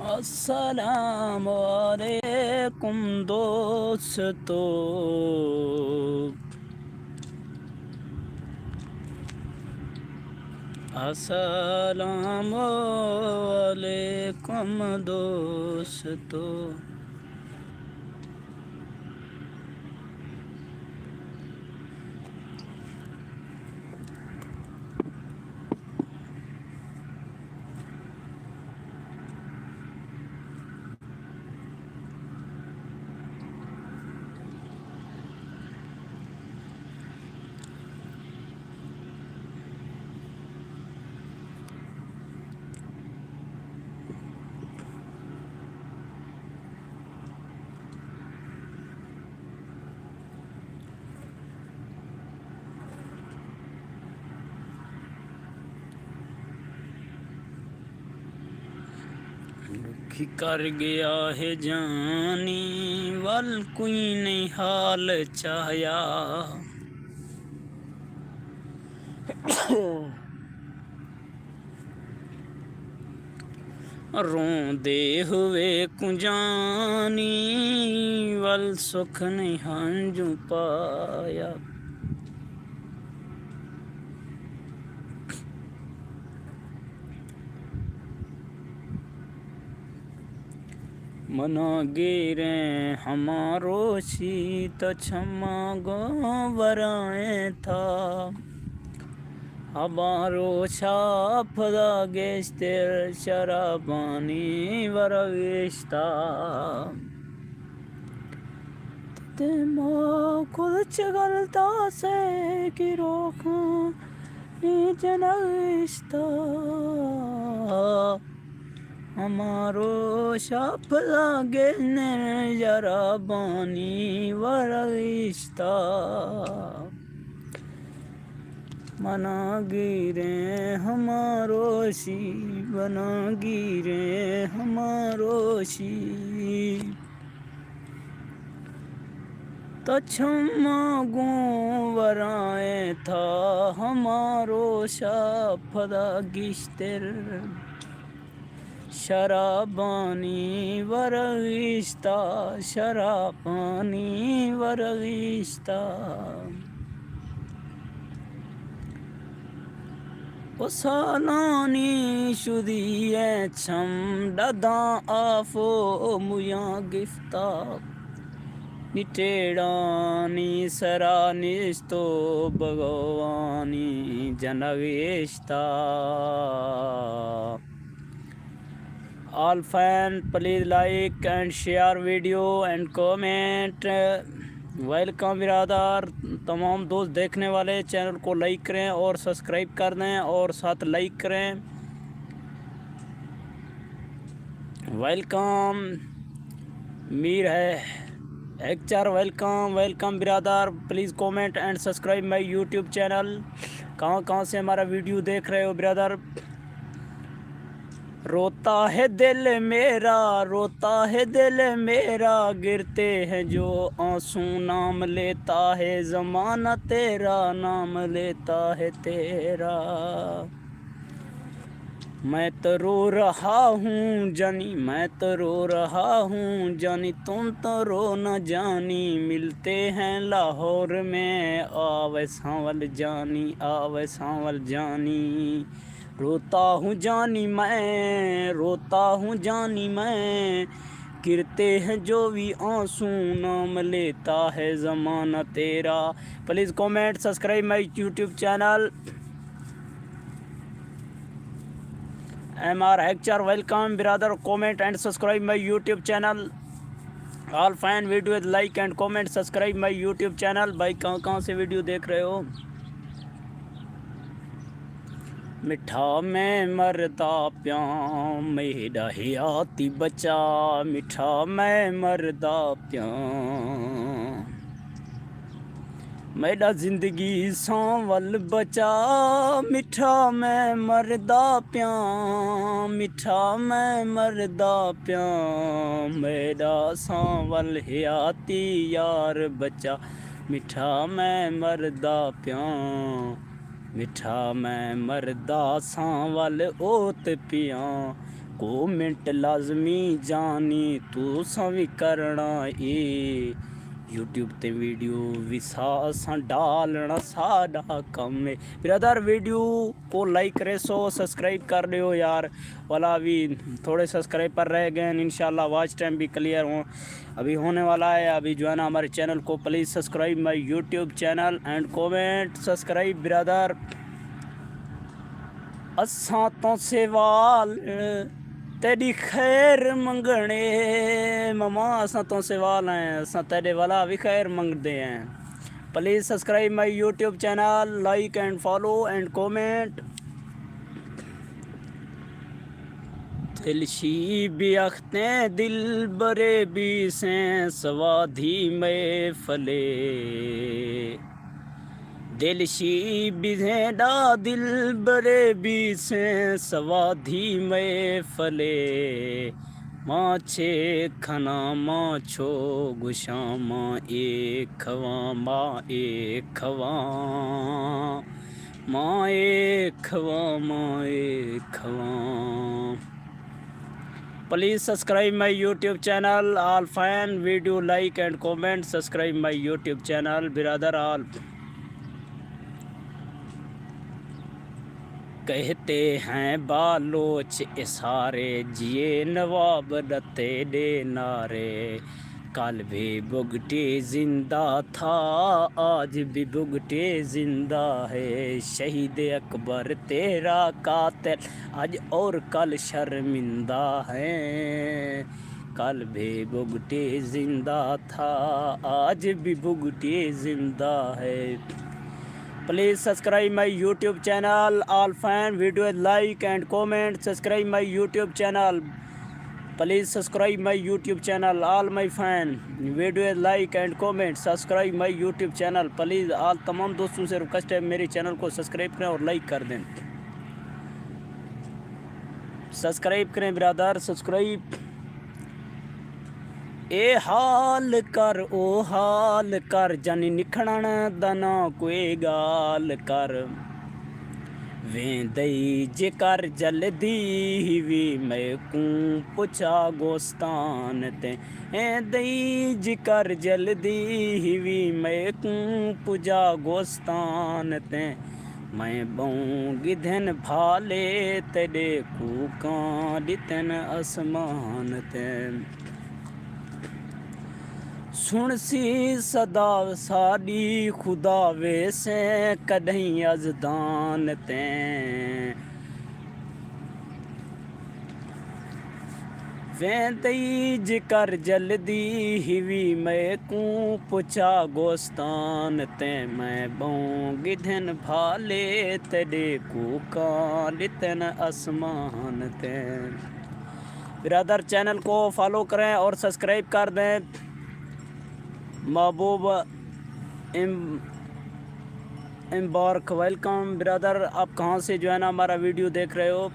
अस्सलाम वालेकुम दोस्तों। अस्सलाम वालेकुम दोस्तों। दुखी कर गया है जानी वल कोई नहीं हाल चाया। रोंदे हुए कुंजानी वल सुख नहीं हंजू पाया। मना गिरे हमारो शीत क्षमा गोवराए था। हमारो छाप गेस्तर शराबानी वरविश्ता। ते कुछ गलता से की रोका जनविश्ता। हमारो शाप लागे जरा बानी वरविश्ता। मना गिरे हमारो शी बना गिरे हमारो शी। तो क्षमा गोवराए था हमारो शाफदा गिश्तर शराबानी वरविश्ता। शराबानी वरविश्ता। सालानी शुदी छम डदा आफो मुया गिफ्ता। निटेड़ानी सरानिस्तो भगवानी जनविश्ता। All fans, please like and share video and comment. Welcome बिरादर। तमाम दोस्त देखने वाले चैनल को लाइक करें और सब्सक्राइब कर दें और साथ लाइक करें। वेलकम मीर है एक चार। वेलकम बिरादर। Please comment and subscribe my YouTube channel. कहाँ से हमारा वीडियो देख रहे हो बिरादर। रोता है दिल मेरा, रोता है दिल मेरा, गिरते हैं जो आंसू, नाम लेता है ज़माना तेरा, नाम लेता है तेरा। मैं तो रो रहा हूँ जानी, मैं तो रो रहा हूँ जानी, तुम तो रो न जानी। मिलते हैं लाहौर में आवे सांवल जानी, आवे सांवल जानी। रोता हूँ जानी मैं, रोता हूँ जानी मैं, गिरते हैं जो भी आंसू, नाम लेता है ज़माना तेरा। Please comment subscribe my YouTube channel MR Hector। Welcome brother. Comment and subscribe my YouTube channel. All fan video like and comment subscribe my YouTube channel. भाई कहाँ से वीडियो देख रहे हो। मिठा मैं मरदा प्या मेरा हयाती बचा, मिठा मैं मरदा प्या मेरा जिंदगी सांवल बचा। मिठा मैं मरदा प्या, मिठा मैं मरदा प्या, मेरा सांवल हयाती यार बचा। मिठा मैं मरदा प्या, मिठा मैं मरदा सांवल ओत पिया, कमेंट लाजमी जानी तू सभी करना ए यूट्यूब ते वीडियो विसा डालना सारा कम है ब्रदर। वीडियो को लाइक करे, 100 सब्सक्राइब कर दो यार वाला। अभी थोड़े सब्सक्राइबर रह गए, इंशाल्लाह वॉच टाइम भी क्लियर हो अभी होने वाला है। अभी जो है ना हमारे चैनल को please subscribe my YouTube channel and comment subscribe brother. असां तो सवाल तेरी खैर मंगने ममा, असां तो सवाल हैं, असां तेरे वाला भी खैर मंगते हैं। Please subscribe my YouTube channel, like and follow and comment. दिलशी भी अखते दिल बरे भी से सवाधी में फले, दिलशी बिधेडा दिल बरे भी से सवाधी में फले। माँ छे खना माँ छो गुशा माँ एक खवा माँ एक खवा माँ एक खवा माँ एक खवा। Please subscribe my YouTube channel all fan video like and comment subscribe my YouTube channel brother all. कहते हैं बालोच इशारे जिए नवाब रते दे नारे। कल भी बुगटे जिंदा था आज भी बुगटे जिंदा है। शहीद अकबर तेरा कातिल आज और कल शर्मिंदा है। कल भी बुगटे जिंदा था आज भी बुगटे जिंदा है। Please subscribe my YouTube channel all fan video like and comment subscribe my YouTube channel. Please subscribe my YouTube channel all my fan video like and comment subscribe my YouTube channel. Please all तमाम दोस्तों से request है मेरे channel को subscribe करें और like कर दें। सब्सक्राइब करें ब्रदर सब्सक्राइब। ए हाल कर ओ हाल कर जानी निखड़न दना कोई गाल कर। वेंदई जेकर जल्दी भी मैं कूं पुछा गोस्तान ते। दई जेकर जल्दी भी मैं कूं पुजा गोस्तान ते। मैं बऊं गिधन भाले तेरे कूकां दितन आसमान ते। सुन सी सदा साड़ी खुदा वैसे कदहीं अजदान ते। वेंदई जिकर जल्दी हिवी मैं कूं पुछा गोस्तान ते। मैं बऊं गिधन भाले तेरे कूकां दितन आसमान ते। ब्रदर चैनल को फॉलो करें और सब्सक्राइब कर दें। महबूब एम्बार्क वेलकम ब्रदर। आप कहाँ से जो है ना हमारा वीडियो देख रहे हो?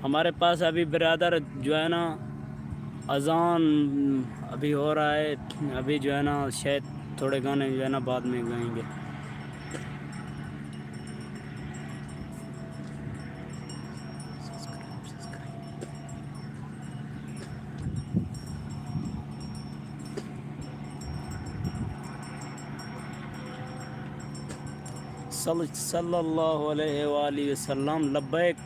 हमारे पास अभी ब्रदर जो है ना अजान अभी हो रहा है। अभी जो है ना शायद थोड़े गाने जो है ना बाद में गाएंगे। सल्लल्लाहु अलैहि वसल्लम लब्बैक।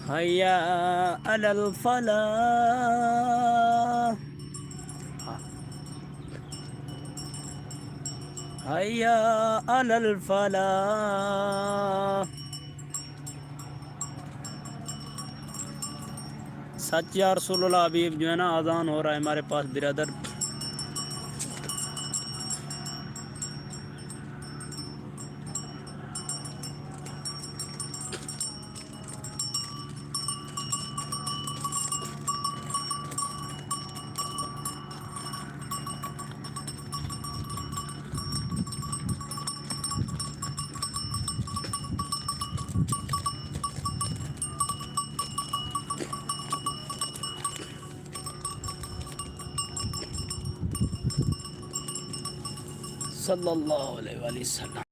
हया अलल फलाह हया अलल फलाह। सच या रसूलुल्लाह। अभी जो है ना अजान हो रहा है हमारे पास ब्रदर। सल्लल्लाहु अलैहि वसल्लम।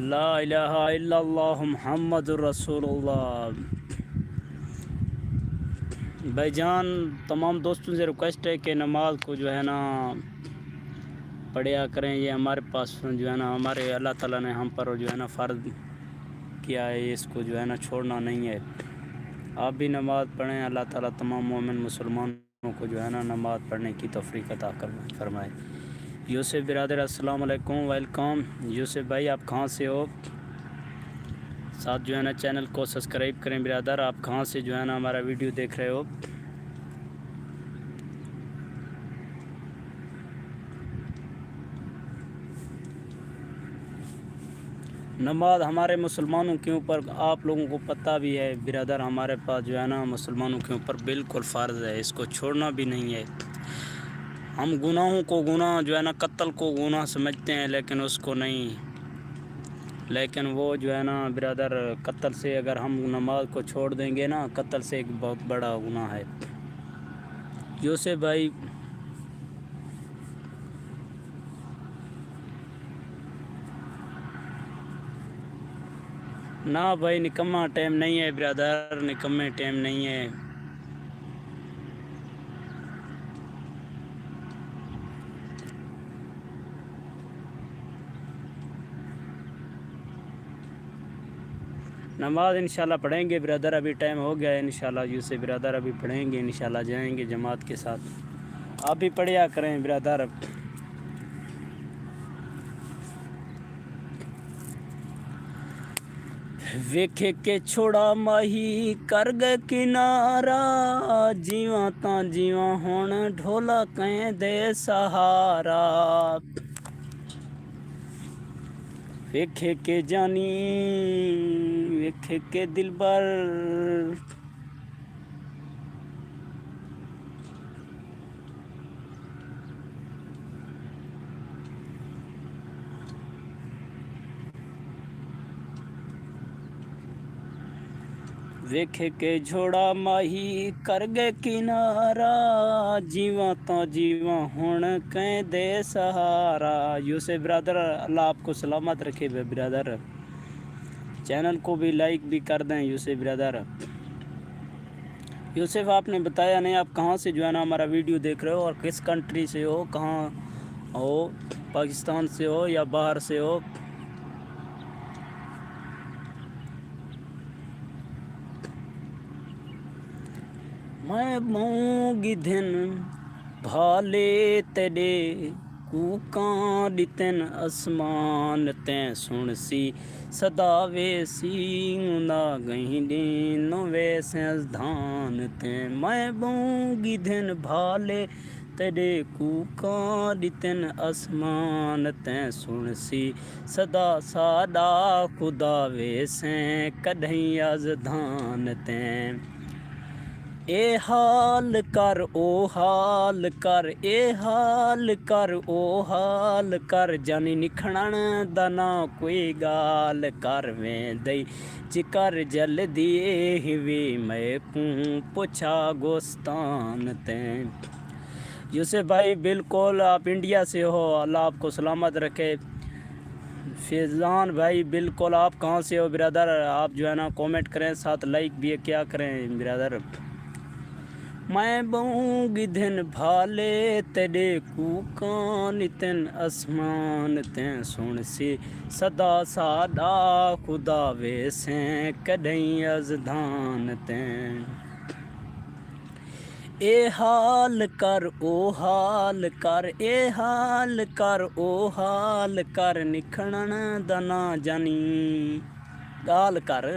ला इलाहा इल्लल्लाह मुहम्मदुर रसूलुल्लाह। भाईजान तमाम दोस्तों से रिक्वेस्ट है कि नमाज को जो है ना पढ़िया करें। ये हमारे पास जो है ना हमारे अल्लाह ताला ने हम पर जो है ना फ़र्ज किया है, इसको जो है ना छोड़ना नहीं है। आप भी नमाज़ पढ़ें। अल्लाह ताला तमाम मोमिन मुसलमानों को जो है ना नमाज़ पढ़ने की तौफीक अता फरमाए। यूसुफ बिरादर अस्सलाम वालेकुम, वेलकम। यूसुफ भाई आप कहाँ से हो? साथ जो है ना चैनल को सब्सक्राइब करें बिरादर। आप कहाँ से जो है ना हमारा वीडियो देख रहे हो? नमाज हमारे मुसलमानों के ऊपर आप लोगों को पता भी है बिरादर, हमारे पास जो है ना मुसलमानों के ऊपर बिल्कुल फ़र्ज़ है, इसको छोड़ना भी नहीं है। हम गुनाहों को गुनाह जो है ना कत्ल को गुनाह समझते हैं, लेकिन उसको नहीं। लेकिन वो जो है ना बिरादर कत्ल से अगर हम नमाज को छोड़ देंगे ना, कत्ल से एक बहुत बड़ा गुनाह है। यूसुफ भाई ना भाई, निकम्मा टाइम नहीं है ब्रदर, निकम्मे टाइम नहीं है। नमाज इंशाल्लाह पढ़ेंगे ब्रदर, अभी टाइम हो गया है इंशाल्लाह। यूसुफ ब्रदर अभी पढ़ेंगे इंशाल्लाह, जाएंगे जमात के साथ। आप भी पढ़िया करें ब्रदर। वेखे के छोड़ा माही कर गए किनारा, जीवा ता जीवा हुण ढोला कहें दे सहारा। वेखे के जानी वेखे के दिलबर, वेखे के झोड़ा माही कर गए किनारा, जीवा तो जीवा हुण कहें दे सहारा। यूसुफ ब्रदर अल्लाह आपको सलामत रखे ब्रदर। चैनल को भी लाइक भी कर दें यूसुफ ब्रदर। यूसुफ आपने बताया नहीं आप कहाँ से जो है ना हमारा वीडियो देख रहे हो और किस कंट्री से हो, कहाँ हो, पाकिस्तान से हो या बाहर से हो? मैं मूंगी दिन भाले तेरे कूकां दितन आसमान ते सुन सी सदा वेसी ना गहीं दिन वैसे धान ते। मैं मूंगी दिन भाले तेरे कूकां दितन आसमान ते सुन सी सदा सादा खुदा वैसे कढ़ई अज धान ते। ए हाल कर ओ हाल कर, ए हाल कर ओ हाल कर, जानी निखणन दा ना कोई गाल कर वें दई जिकर जल दिए हिवी मैं पूछा गोस्तान ते। यूसुफ भाई बिल्कुल आप इंडिया से हो, अल्लाह आपको सलामत रखे। फैज़ान भाई बिल्कुल आप कहाँ से हो ब्रदर? आप जो है ना कमेंट करें, साथ लाइक भी क्या करें ब्रदर। मैं बऊंगी दिन भाले तेरे कूकां नितन आसमान ते सुन सी सदा सादा खुदा वैसे कढ़ई अज धान ते। ए हाल कर ओ हाल कर, ए हाल कर ओ हाल कर, निखणन दा ना जानी गाल कर,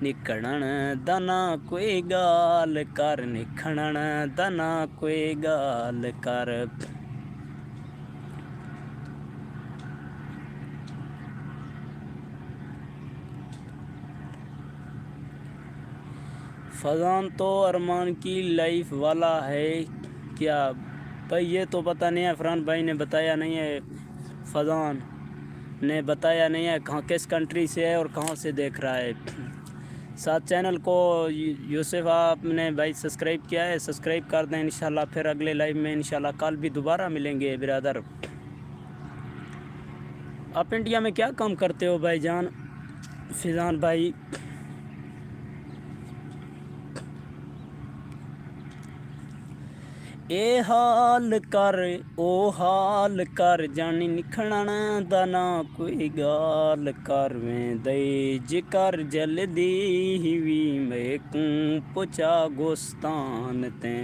निखणन दा ना कोई गाल कर, निखणन दा ना कोई गाल कर। फजान तो अरमान की लाइफ वाला है क्या भाई? ये तो पता नहीं है, फरहान भाई ने बताया नहीं है, फजान ने बताया नहीं है कहाँ किस कंट्री से है और कहाँ से देख रहा है। साथ चैनल को यूसुफ आपने भाई सब्सक्राइब किया है, सब्सक्राइब कर दें। इंशाल्लाह फिर अगले लाइव में इंशाल्लाह कल भी दोबारा मिलेंगे बिरादर। आप इंडिया में क्या काम करते हो भाईजान फिजान भाई? ए हाल कर ओ हाल कर जानी निखणन दा ना कोई गाल कर में दे जिकर जल्दी ही मैं को पुचा गोस्तान ते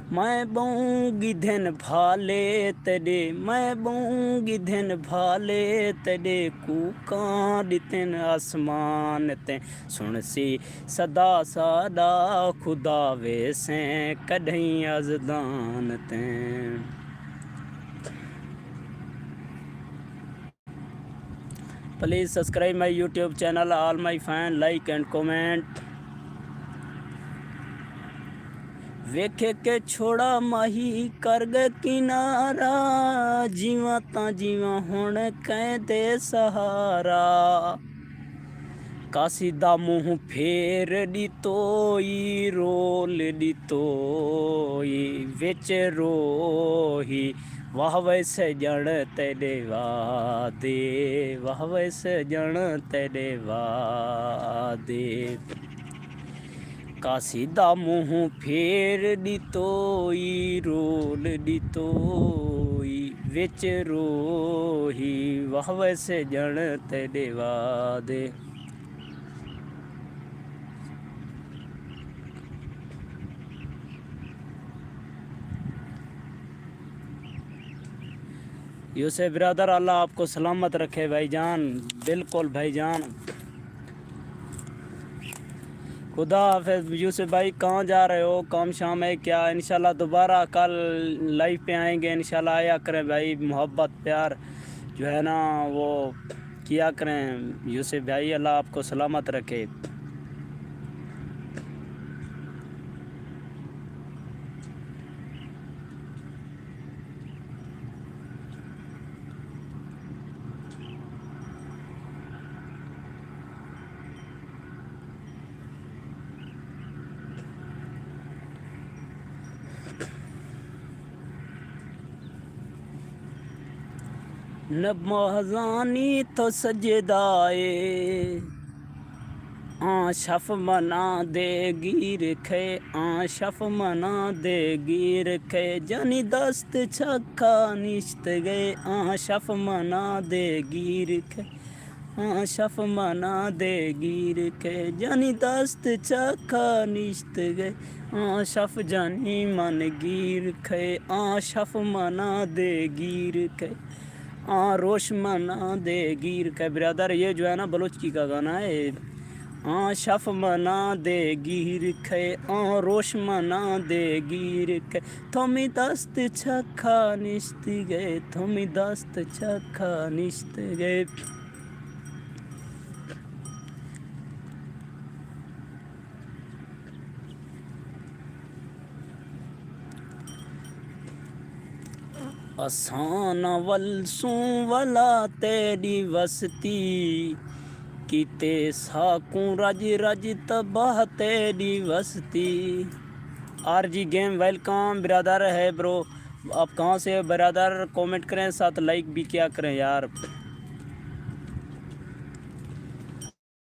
मैं बऊंगी धन भाले तेरे मैं बऊंगी धन भाले तेरे कूका दितन आसमान ते सुन सी सदा सादा खुदा वैसे कढ़ई अजदान ते। Please subscribe my YouTube channel, all my fan like and comment. वेखे के छोड़ा माही कर गए किनारा जीवा ता जीवा हुण कहते सहारा कासी दा मुँह फेर दितोई रोल दितोई विच रोही वाह वैसे जण तेरे वादे वाह वैसे जण तेरे वादे कासी दा मुँह फेर दितोई रोल दितोई विच रोही वाह वैसे जण तेरे वादे। यूसुफ ब्रदर अल्लाह आपको सलामत रखे भाईजान, बिल्कुल भाईजान, खुदा हाफिज़। यूसुफ भाई कहाँ जा रहे हो, काम शाम है क्या? इंशाल्लाह दोबारा कल लाइव पे आएंगे इंशाल्लाह, आया करें भाई, मोहब्बत प्यार जो है ना वो किया करें यूसुफ भाई, अल्लाह आपको सलामत रखे। नमाज़ानी तो सजदाए शफ मना दे गिर खे शफ मना दे गिर खे जानी दस्त छक्का निश्त गए शफ मना दे गिर खे शफ मना दे गिर खे जानी दस्त छक्का निश्त गए शफ जानी मन गिर खे शफ मना दे गिर खे रोश मना दे गिर के। ब्रदर ये जो है ना बलोच की का गाना है। शफ मना दे गिर खे रोश मना दे गिर के थोमी दस्त छक्का निश्त गए थोमी दस्त छक्का निश्त गए। असान वलसू वला तेरी वसती किते साकू रज रज तबाह तेरी वसती। आरजी गेम वेलकम ब्रदर है ब्रो, आप कहाँ से ब्रदर? कमेंट करें, साथ लाइक भी क्या करें यार।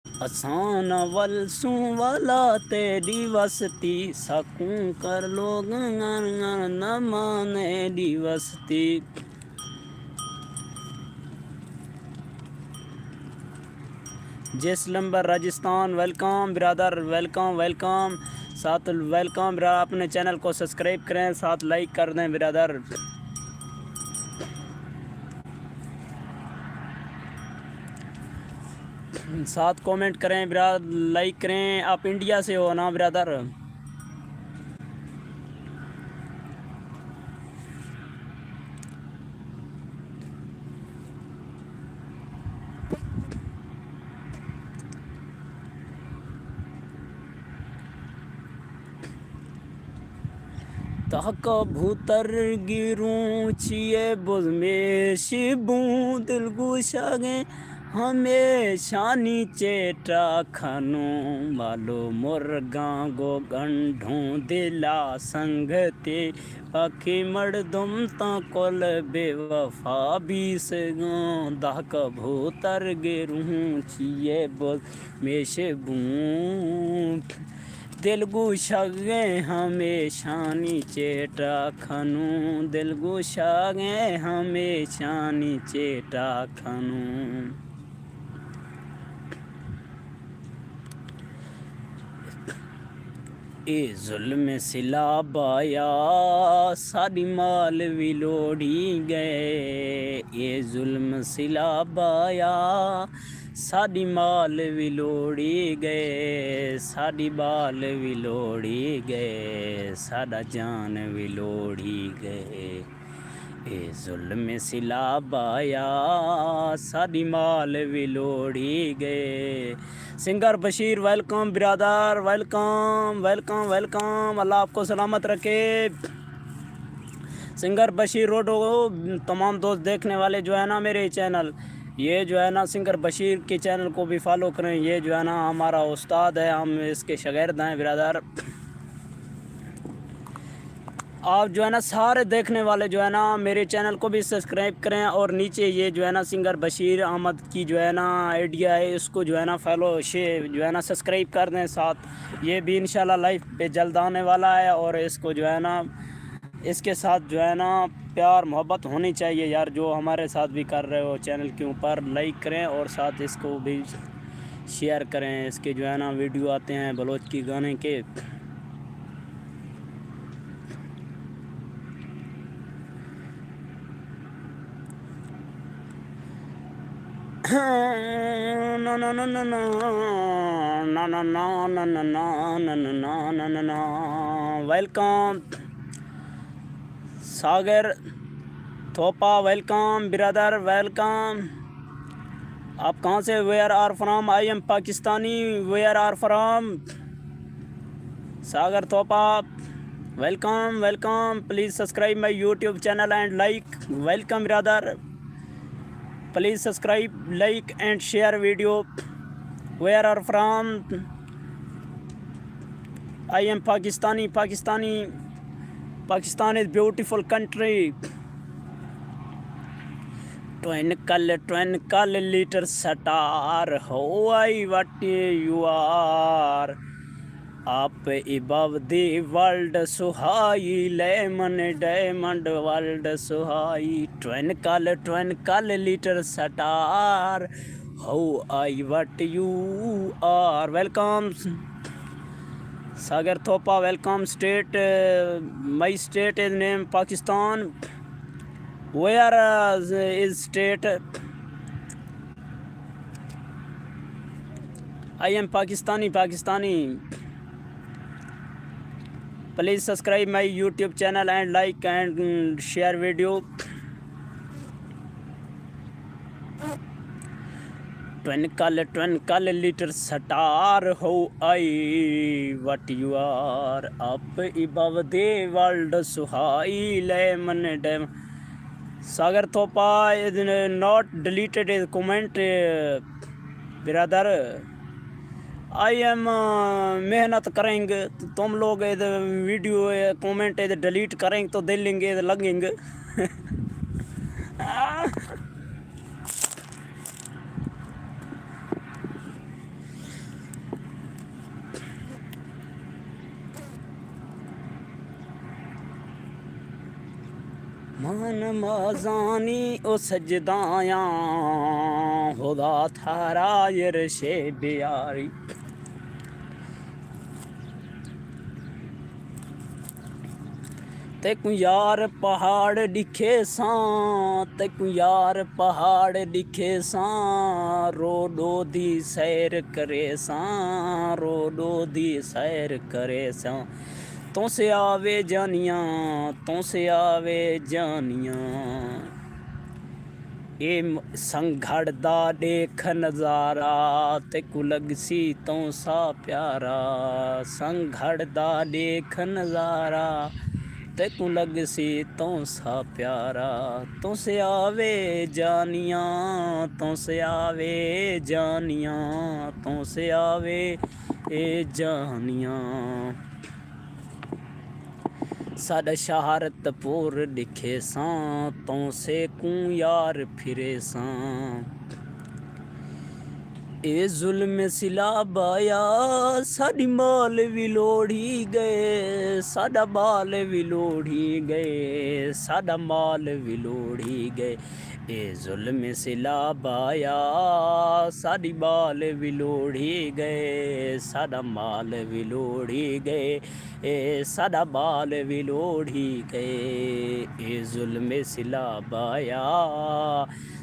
असान वलसू वाला तेरी वसती सकूं कर लोग न माने दी वसती। Jaisalmer Rajasthan welcome brother, welcome welcome, साथ वेलकम ब्रदर। अपने चैनल को सब्सक्राइब करें, साथ लाइक कर दें ब्रदर। साथ कमेंट करें ब्रदर, लाइक करें। आप इंडिया से हो ना ब्रदर? ता कबूतर गिरूं छिए बुज में शिबूं दिल गुशागे हमेशा नीचे खानू मालो मुर्गा गो गंढों दिला संगते बाकी मर्दुम ता कोल बेवफा बीस दा कबूतर गिरूं छिए बुज में शिबूं दिल गुशागे हमेशा नीचे खनू दिल गुशागे हमेशा नीचे खनू ए जुल्म सिला बाया सारी माल विलोड़ी गए ये जुल्म सिला बाया साड़ी माल विलोड़ी गए साड़ी बाल विलोड़ी गए साड़ा जान विलोड़ी गए ए जुल्म सिला बाया साड़ी माल विलोड़ी गए। सिंगर बशीर वेलकम बिरादर, वेलकम वेलकम वेलकम, अल्लाह आपको सलामत रखे। सिंगर बशीर रोडो तमाम दोस्त देखने वाले जो है ना मेरे चैनल, ये जो है ना सिंगर बशीर के चैनल को भी फॉलो करें। ये जो है ना हमारा उस्ताद है, हम इसके शागिर्द हैं बिरादर। आप जो है ना सारे देखने वाले जो है ना मेरे चैनल को भी सब्सक्राइब करें और नीचे ये जो है ना सिंगर बशीर अहमद की जो है ना आइडिया है, इसको जो है ना फॉलो जो है ना सब्सक्राइब कर दें। साथ ये भी इंशाल्लाह लाइव पे जल्द आने वाला है और इसको जो है ना इसके साथ जो है ना प्यार मोहब्बत होनी चाहिए यार। जो हमारे साथ भी कर रहे हो चैनल के ऊपर लाइक करें और साथ इसको भी शेयर करें। इसके जो है ना वीडियो आते हैं बलोच की गाने के। ना ना ना ना ना ना ना ना ना ना ना ना ना ना ना ना। वेलकम सागर थोपा, वेलकम ब्रदर, वेलकम। आप कहाँ से? Where are from? I am Pakistani. Where are from? Sagar Thopa, welcome welcome. Please subscribe my YouTube channel and like. Welcome brother, please subscribe, like and share video. Where are from? I am Pakistani. Pakistan is beautiful country. Twinkle little star, how I what you are. Up above the world so high, lemon diamond world so high. Twinkle little star, how I what you are. Welcome Sagar Thopa, welcome state. My state is named Pakistan. Where is state? I am Pakistani. Please subscribe my YouTube channel and like and share video. Twinkle little star, how I what you are. Up above the world so high, lemon diamond. Sagar Thopa is not deleted his comment, brother. I am मेहनत करेंगे तो तुम लोग video comment delete करेंगे तो दे लेंगे लगेंगे। मन मजानी ओ सजदाया खुदा थारा यरशे बियारी। तेकू यार पहाड़ दिखे सां, तेकू यार पहाड़ दिखे सां, रोडो दी सैर करे सां, रोडो दी सैर करे सां। तो से आवे जानिया, तो से आवे जानिया। ए संघड़ दा देख नजारा, तेकू लगसी तो सा प्यारा। संघड़ दा देख नजारा, ते तू लग सी तो सा प्यारा, तो से आवे जानिया, तो से आवे जानिया, तो से आवे ए जानिया। साडा शहारतपुर दिखे सां, तो से कू यार फिरे सां। ए जुल्म सिला बाया, साडी माल भी लोड़ी गए, साडा माल भी लोड़ी गए, साडा माल भी लोड़ी गए। ए जुल्म सिला बाया, साडी माल भी लोड़ी गए, साडा माल भी लोड़ी गए, ए साडा माल भी लोड़ी गए। ए जुल्म सिला बाया,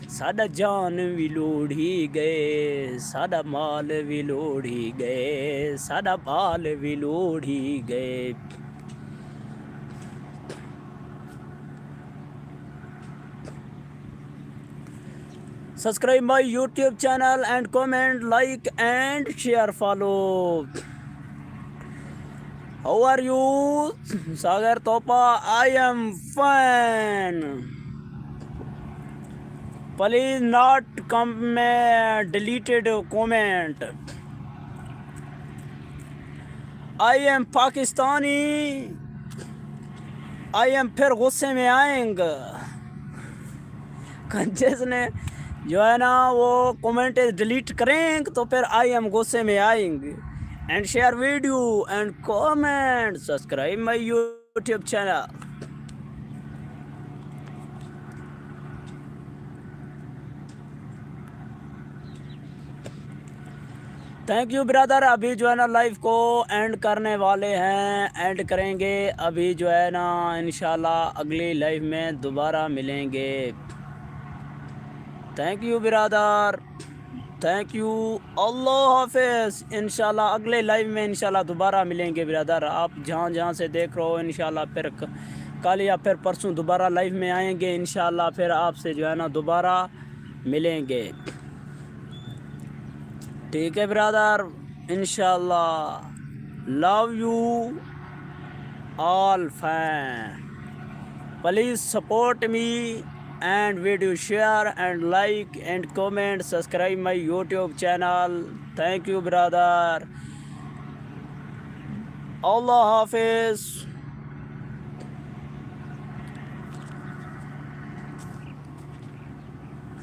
साडा जान भी लोड़ी गए, साडा माल भी लोड़ी गए, साडा माल भी लोड़ी गए। Subscribe my YouTube channel and comment, like and share, follow. How are you? Sagar Topa, I am fine. Please not comment deleted comment. I am Pakistani. I am फिर गुस्से में आएंगे। कंजेस ने जो है ना वो कमेंट डिलीट करेंगे तो फिर आई एम गुस्से में आएंगे। And share video and comment, subscribe my YouTube channel. Thank you brother. अभी जो है ना लाइव को एंड करने वाले हैं, एंड करेंगे अभी जो है ना, इंशाल्लाह अगली लाइव में दोबारा मिलेंगे। Thank you brother, thank you, अल्लाह हाफिज़। इंशाल्लाह अगले लाइव में इंशाल्लाह दोबारा मिलेंगे ब्रदर। आप जहाँ जहाँ से देख रहे हो इंशाल्लाह फिर कल या फिर परसों दोबारा लाइव में आएंगे इंशाल्लाह, फिर आपसे जो है ना दोबारा मिलेंगे। ठीक है ब्रदर, इंशाल्लाह। Love you all fan. Please support me and video share and like and comment, subscribe my YouTube channel. Thank you brother. Allah Hafiz.